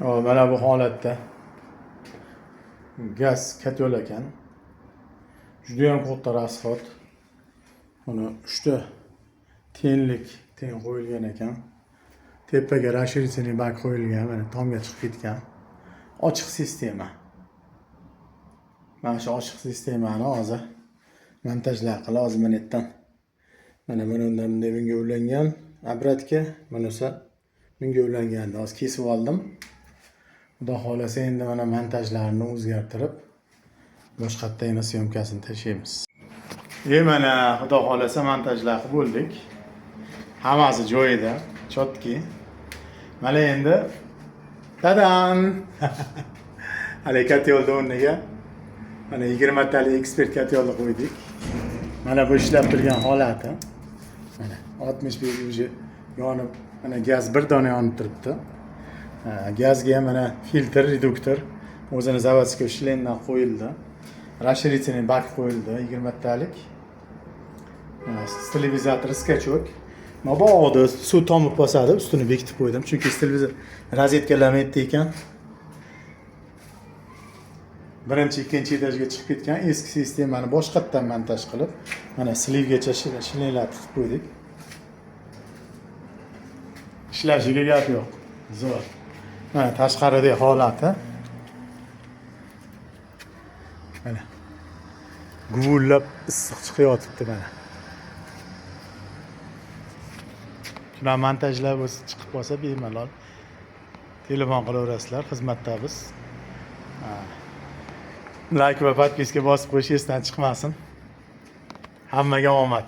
Mana bu holatda gaz katyol ekan. Juda ham katta rasxod. Buni 3 ta teng qo'yilgan ekan. Tepaga расширительный bak qo'yilgan, mana tomga chiqib ketgan. Ochiq sistema. Mana shu ochiq sistemani hozir montajlar lozim mendan. Mana bundan bunga ulangan obratga, bunisi bunga ulangan. Hozir kesib oldim. Xudo xolasa endi mana montajlarni o'zgartirib boshqa yana syomkasini tashlaymiz. Mana xudo xolasa montajlar qilib bo'ldik. Hammasi joyida, chotki. Mana endi tadan! Hali katyolni o'rniga mana 20 talik ekspert katyolni qo'ydik. Mana bu ishlab turgan holati. Mana 65 uje yonib, mana gaz bir dona yonib turibdi. Gazga mana filtr, reduktor o'zini zavodskiy shlendan qo'yildi. Расширительный bak qo'yildi 20 talik. Sterilizator skachok. Mabodo suv tomib bosadi, ustini bekitib qo'ydim. Chunki sterilizator rozetkalar yetdi ekan. Birinchi, ikkinchi etajga chiqib ketgan eski sistemani boshqatdan montaj qilib, mana slivgacha shlenlatib qo'ydik. Ishlashiga gap yo'q. Zo'r. Mana tashqaridagi holati. Mana guvullab issiq chiqayotibdi mana. Shular montajlar bo'lsa chiqib qolsa bemalol telefon qilaverasizlar, xizmatdamiz. Like va podpiska bosib qo'yish esdan chiqmasin. Hammaga omad.